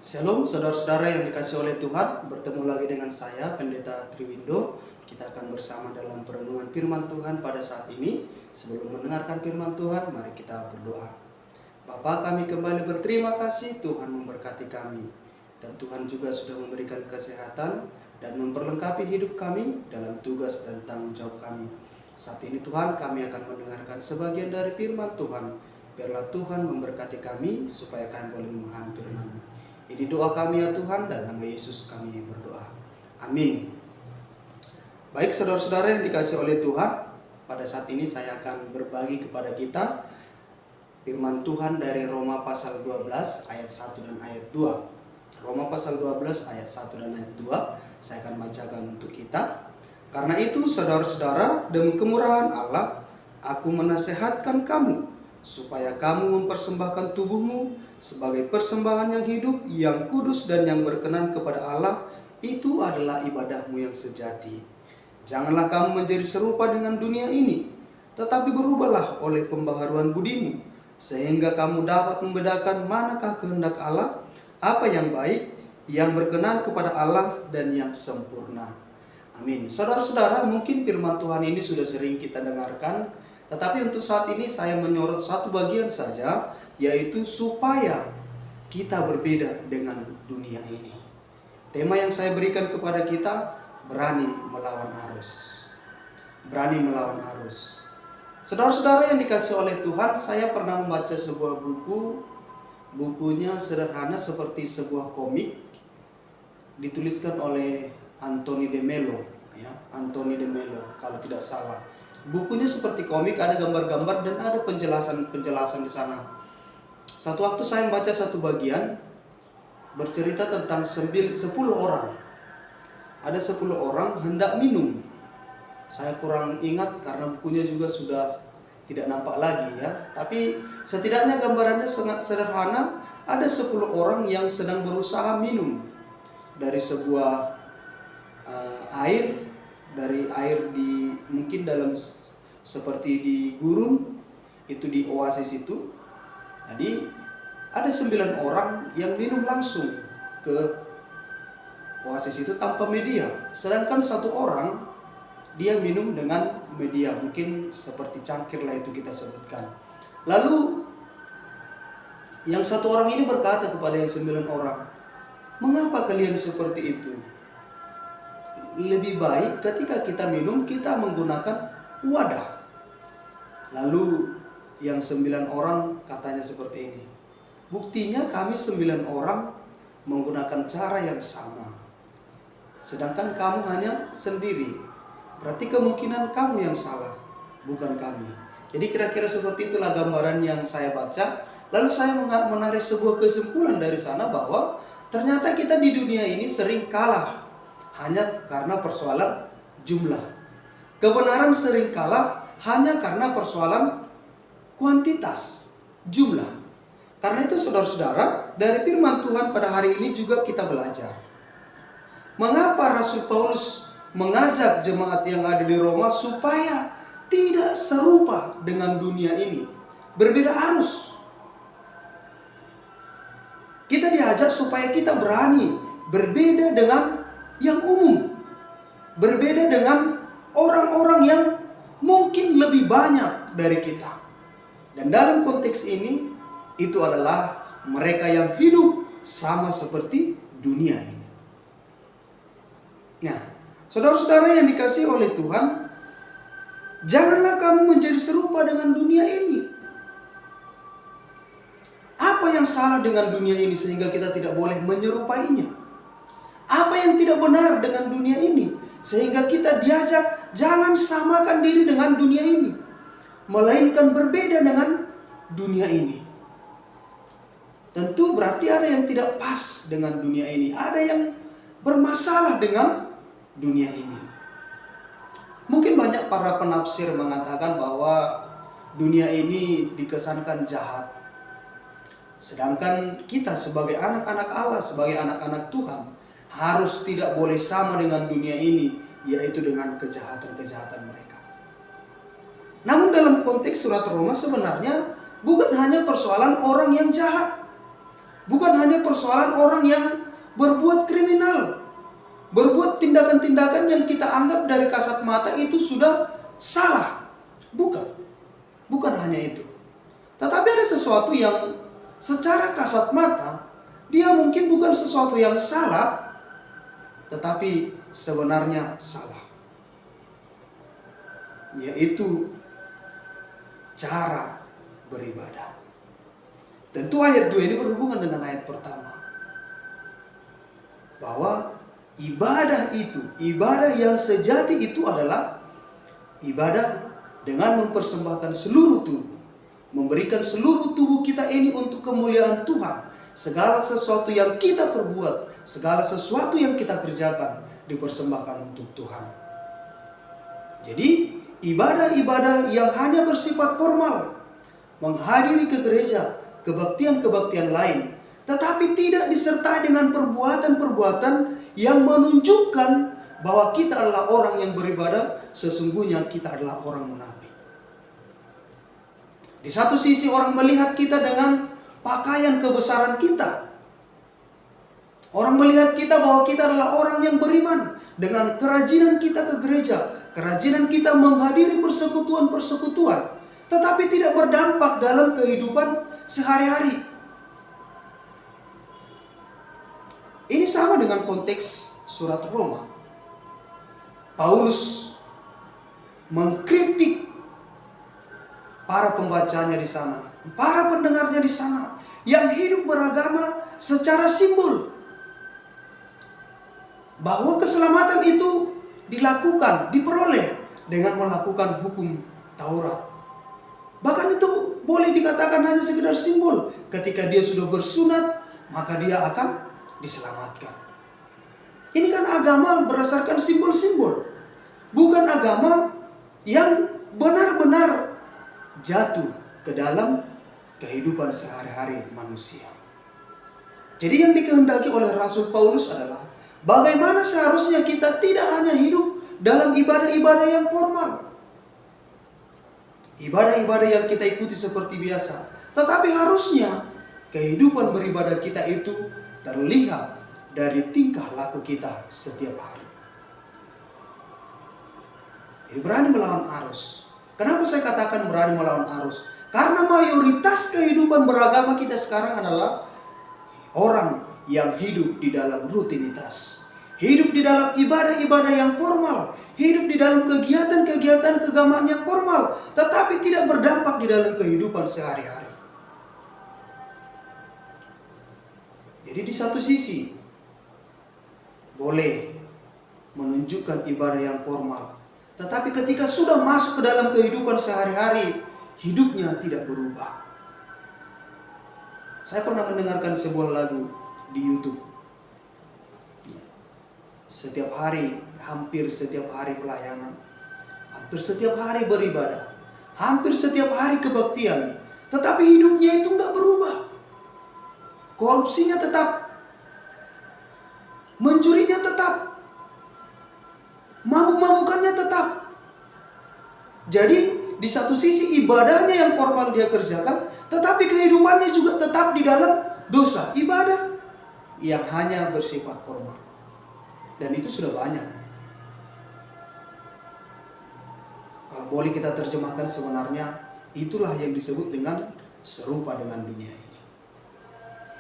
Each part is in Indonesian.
Shalom saudara-saudara yang dikasih oleh Tuhan. Bertemu lagi dengan saya Pendeta Triwindo. Kita akan bersama dalam perenungan firman Tuhan pada saat ini. Sebelum mendengarkan firman Tuhan, mari kita berdoa. Bapa, kami kembali berterima kasih Tuhan memberkati kami. Dan Tuhan juga sudah memberikan kesehatan dan memperlengkapi hidup kami dalam tugas dan tanggung jawab kami. Saat ini Tuhan, kami akan mendengarkan sebagian dari firman Tuhan. Biarlah Tuhan memberkati kami supaya kami boleh memahami firman-Mu. Ini doa kami ya Tuhan, dan nama Yesus kami berdoa. Amin. Baik saudara-saudara yang dikasih oleh Tuhan, pada saat ini saya akan berbagi kepada kita firman Tuhan dari Roma pasal 12 ayat 1 dan ayat 2. Roma pasal 12 ayat 1 dan ayat 2 saya akan bacakan untuk kita. Karena itu saudara-saudara, demi kemurahan Allah, aku menasehatkan kamu supaya kamu mempersembahkan tubuhmu sebagai persembahan yang hidup, yang kudus dan yang berkenan kepada Allah. Itu adalah ibadahmu yang sejati. Janganlah kamu menjadi serupa dengan dunia ini, tetapi berubahlah oleh pembaharuan budimu, sehingga kamu dapat membedakan manakah kehendak Allah, apa yang baik, yang berkenan kepada Allah dan yang sempurna. Amin. Saudara-saudara, mungkin firman Tuhan ini sudah sering kita dengarkan, tetapi untuk saat ini saya menyorot satu bagian saja, yaitu supaya kita berbeda dengan dunia ini. Tema yang saya berikan kepada kita, berani melawan arus. Berani melawan arus. Saudara-saudara yang dikasih oleh Tuhan, saya pernah membaca sebuah buku. Bukunya sederhana seperti sebuah komik, dituliskan oleh Anthony de Mello, ya, Anthony de Mello kalau tidak salah. Bukunya seperti komik, ada gambar-gambar dan ada penjelasan-penjelasan di sana. Satu waktu saya membaca satu bagian bercerita tentang 10 orang. Ada 10 orang hendak minum. Saya kurang ingat karena bukunya juga sudah tidak nampak lagi ya. Tapi setidaknya gambarannya sangat sederhana. Ada 10 orang yang sedang berusaha minum dari sebuah air, dari air di mungkin dalam seperti di gurun, itu di oasis itu. Jadi ada 9 orang yang minum langsung ke oasis itu tanpa media. Sedangkan satu orang dia minum dengan media, mungkin seperti cangkir lah itu kita sebutkan. Lalu yang satu orang ini berkata kepada yang 9 orang, "Mengapa kalian seperti itu? Lebih baik ketika kita minum kita menggunakan wadah." Lalu yang 9 orang katanya seperti ini, "Buktinya kami 9 orang menggunakan cara yang sama, sedangkan kamu hanya sendiri. Berarti kemungkinan kamu yang salah, bukan kami." Jadi kira-kira seperti itulah gambaran yang saya baca. Lalu saya menarik sebuah kesimpulan dari sana bahwa ternyata kita di dunia ini sering kalah hanya karena persoalan jumlah. Kebenaran sering kalah hanya karena persoalan kuantitas, jumlah. Karena itu saudara-saudara, dari firman Tuhan pada hari ini juga kita belajar. Mengapa Rasul Paulus mengajak jemaat yang ada di Roma supaya tidak serupa dengan dunia ini, berbeda arus. Kita diajak supaya kita berani berbeda dengan yang umum, berbeda dengan orang-orang yang mungkin lebih banyak dari kita. Dan dalam konteks ini, itu adalah mereka yang hidup sama seperti dunia ini. Nah, saudara-saudara yang dikasihi oleh Tuhan, janganlah kamu menjadi serupa dengan dunia ini. Apa yang salah dengan dunia ini sehingga kita tidak boleh menyerupainya? Apa yang tidak benar dengan dunia ini sehingga kita diajak jangan samakan diri dengan dunia ini, melainkan berbeda dengan dunia ini? Tentu berarti ada yang tidak pas dengan dunia ini, ada yang bermasalah dengan dunia ini. Mungkin banyak para penafsir mengatakan bahwa dunia ini dikesankan jahat. Sedangkan kita sebagai anak-anak Allah, sebagai anak-anak Tuhan, harus tidak boleh sama dengan dunia ini, yaitu dengan kejahatan-kejahatan mereka. Namun dalam konteks surat Roma sebenarnya bukan hanya persoalan orang yang jahat, Bukan hanya persoalan orang yang berbuat kriminal, berbuat tindakan-tindakan yang kita anggap dari kasat mata itu sudah salah. Bukan hanya itu. Tetapi ada sesuatu yang secara kasat mata dia mungkin bukan sesuatu yang salah, tetapi sebenarnya salah. Yaitu cara beribadah. Tentu ayat 2 ini berhubungan dengan ayat pertama. Bahwa ibadah yang sejati itu adalah ibadah dengan mempersembahkan seluruh tubuh. Memberikan seluruh tubuh kita ini untuk kemuliaan Tuhan. Segala sesuatu yang kita perbuat, segala sesuatu yang kita kerjakan dipersembahkan untuk Tuhan. Jadi ibadah-ibadah yang hanya bersifat formal, menghadiri ke gereja, kebaktian-kebaktian lain, tetapi tidak disertai dengan perbuatan-perbuatan yang menunjukkan bahwa kita adalah orang yang beribadah, sesungguhnya kita adalah orang munafik. Di satu sisi orang melihat kita dengan pakaian kebesaran kita. Orang melihat kita bahwa kita adalah orang yang beriman. Dengan kerajinan kita ke gereja, kerajinan kita menghadiri persekutuan-persekutuan, tetapi tidak berdampak dalam kehidupan sehari-hari. Ini sama dengan konteks surat Roma. Paulus mengkritik para pembacanya di sana, para pendengarnya di sana yang hidup beragama secara simbol. Bahwa keselamatan itu dilakukan, diperoleh dengan melakukan hukum Taurat. Bahkan itu boleh dikatakan hanya sekedar simbol. Ketika dia sudah bersunat, maka dia akan diselamatkan. Ini kan agama berdasarkan simbol-simbol. Bukan agama yang benar-benar jatuh ke dalam kehidupan sehari-hari manusia. Jadi yang dikehendaki oleh Rasul Paulus adalah bagaimana seharusnya kita tidak hanya hidup dalam ibadah-ibadah yang formal. Ibadah-ibadah yang kita ikuti seperti biasa. Tetapi harusnya kehidupan beribadah kita itu terlihat dari tingkah laku kita setiap hari. Jadi berani melawan arus. Kenapa saya katakan berani melawan arus? Karena mayoritas kehidupan beragama kita sekarang adalah orang yang hidup di dalam rutinitas. Hidup di dalam ibadah-ibadah yang formal. Hidup di dalam kegiatan-kegiatan keagamaan yang formal. Tetapi tidak berdampak di dalam kehidupan sehari-hari. Jadi di satu sisi boleh menunjukkan ibadah yang formal. Tetapi ketika sudah masuk ke dalam kehidupan sehari-hari, hidupnya tidak berubah. Saya pernah mendengarkan sebuah lagu di YouTube. Setiap hari, hampir setiap hari pelayanan. Hampir setiap hari beribadah. Hampir setiap hari kebaktian. Tetapi hidupnya itu nggak berubah. Korupsinya tetap. Mencurinya tetap. Mabuk-mabukannya tetap. Jadi di satu sisi ibadahnya yang formal dia kerjakan, tetapi kehidupannya juga tetap di dalam dosa. Ibadah yang hanya bersifat formal. Dan itu sudah banyak. Kalau boleh kita terjemahkan sebenarnya itulah yang disebut dengan serupa dengan dunia ini.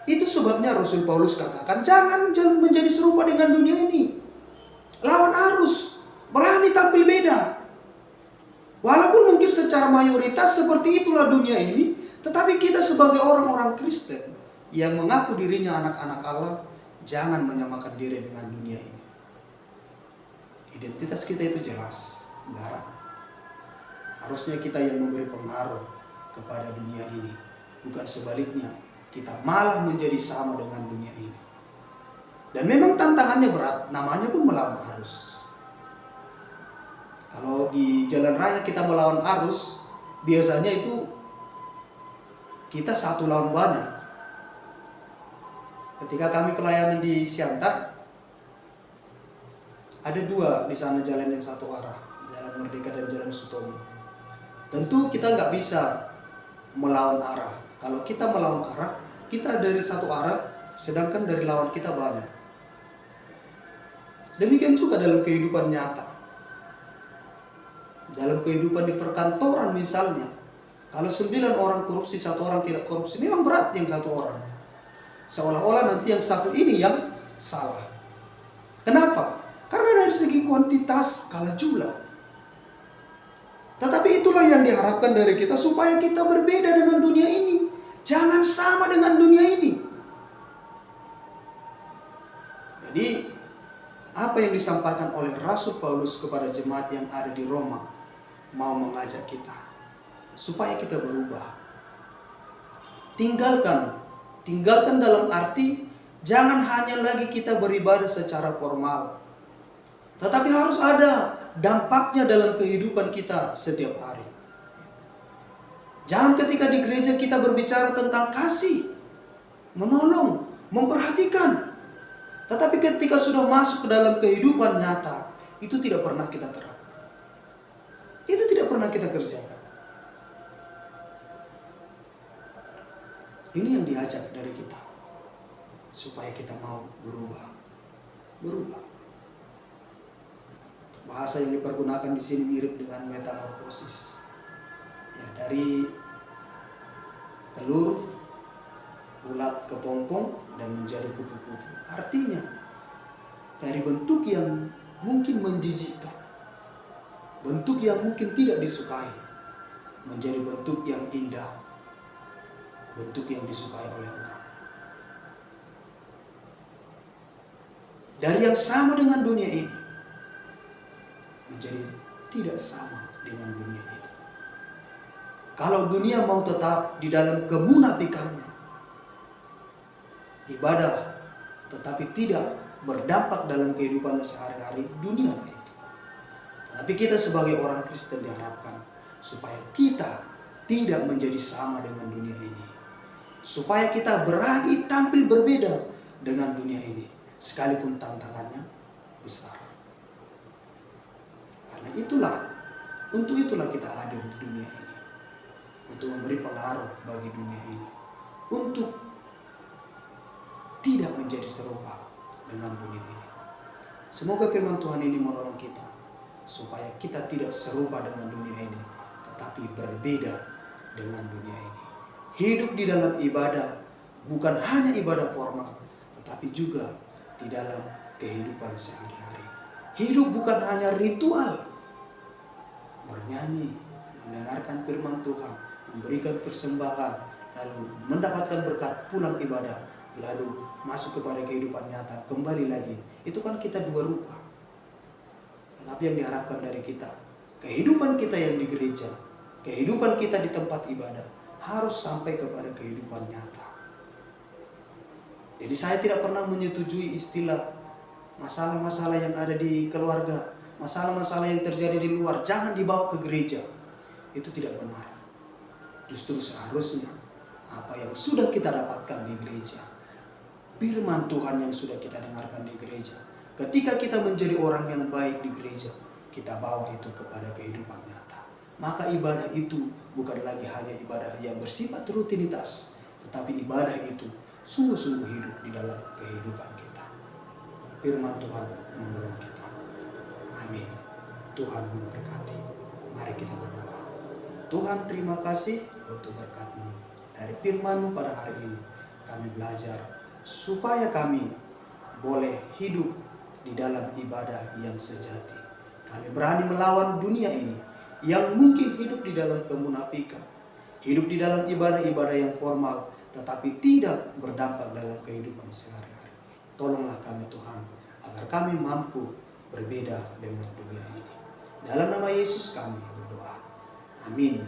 Itu sebabnya Rasul Paulus katakan jangan menjadi serupa dengan dunia ini. Lawan arus, berani tampil beda. Walaupun mungkin secara mayoritas seperti itulah dunia ini, tetapi kita sebagai orang-orang Kristen yang mengaku dirinya anak-anak Allah, jangan menyamakan diri dengan dunia ini. Identitas kita itu jelas, garang. Harusnya kita yang memberi pengaruh kepada dunia ini, bukan sebaliknya. Kita malah menjadi sama dengan dunia ini. Dan memang tantangannya berat, namanya pun melawan arus. Kalau di jalan raya kita melawan arus, biasanya itu kita satu lawan banyak. Ketika kami pelayanan di Siantar, ada dua di sana jalan yang satu arah, Jalan Merdeka dan Jalan Sutomo. Tentu kita nggak bisa melawan arah. Kalau kita melawan arah, kita dari satu arah, sedangkan dari lawan kita banyak. Demikian juga dalam kehidupan nyata. Dalam kehidupan di perkantoran misalnya, kalau 9 orang korupsi, 1 orang tidak korupsi, memang berat yang 1 orang. Seolah-olah nanti yang 1 ini yang salah. Kenapa? Karena dari segi kuantitas kalah jumlah. Tetapi itulah yang diharapkan dari kita, supaya kita berbeda dengan dunia ini. Jangan sama dengan dunia ini. Jadi, apa yang disampaikan oleh Rasul Paulus kepada jemaat yang ada di Roma mau mengajak kita supaya kita berubah. Tinggalkan dalam arti jangan hanya lagi kita beribadah secara formal, tetapi harus ada dampaknya dalam kehidupan kita setiap hari. Jangan ketika di gereja kita berbicara tentang kasih, menolong, memperhatikan, tetapi ketika sudah masuk ke dalam kehidupan nyata, itu tidak pernah kita terapkan. Itu tidak pernah kita kerjakan. Ini yang diajak dari kita, supaya kita mau berubah. Bahasa yang dipergunakan di sini mirip dengan metamorfosis. Ya, dari telur, ulat kepompong dan menjadi kupu-kupu. Artinya dari bentuk yang mungkin menjijikkan, bentuk yang mungkin tidak disukai, menjadi bentuk yang indah, bentuk yang disukai oleh orang. Dari yang sama dengan dunia ini menjadi tidak sama dengan dunia ini. Kalau dunia mau tetap di dalam kemunafikannya, ibadah tetapi tidak berdampak dalam kehidupannya sehari-hari, dunia lah itu. Tetapi kita sebagai orang Kristen diharapkan supaya kita tidak menjadi sama dengan dunia ini. Supaya kita berani tampil berbeda dengan dunia ini, sekalipun tantangannya besar. Karena untuk itulah kita hadir di dunia ini. Untuk memberi pengaruh bagi dunia ini. Untuk tidak menjadi serupa dengan dunia ini. Semoga firman Tuhan ini menolong kita, supaya kita tidak serupa dengan dunia ini, tetapi berbeda dengan dunia ini. Hidup di dalam ibadah, bukan hanya ibadah formal, tetapi juga di dalam kehidupan sehari-hari. Hidup bukan hanya ritual, bernyanyi, mendengarkan firman Tuhan, memberikan persembahan, lalu mendapatkan berkat, pulang ibadah, lalu masuk kepada kehidupan nyata, kembali lagi. Itu kan kita 2 rupa. Tetapi yang diharapkan dari kita, kehidupan kita yang di gereja, kehidupan kita di tempat ibadah, harus sampai kepada kehidupan nyata. Jadi saya tidak pernah menyetujui istilah masalah-masalah yang ada di keluarga, masalah-masalah yang terjadi di luar, jangan dibawa ke gereja. Itu tidak benar. Justru seharusnya apa yang sudah kita dapatkan di gereja, firman Tuhan yang sudah kita dengarkan di gereja, ketika kita menjadi orang yang baik di gereja, kita bawa itu kepada kehidupan nyata. Maka ibadah itu bukan lagi hanya ibadah yang bersifat rutinitas, tetapi ibadah itu sungguh-sungguh hidup di dalam kehidupan kita. Firman Tuhan menolong kita. Amin. Tuhan memberkati. Mari kita berdoa. Tuhan, terima kasih untuk berkat-Mu. Dari firman-Mu pada hari ini, kami belajar supaya kami boleh hidup di dalam ibadah yang sejati. Kami berani melawan dunia ini yang mungkin hidup di dalam kemunafikan, hidup di dalam ibadah-ibadah yang formal, tetapi tidak berdampak dalam kehidupan sehari-hari. Tolonglah kami Tuhan, agar kami mampu berbeda dengan dunia ini. Dalam nama Yesus kami berdoa. Amin.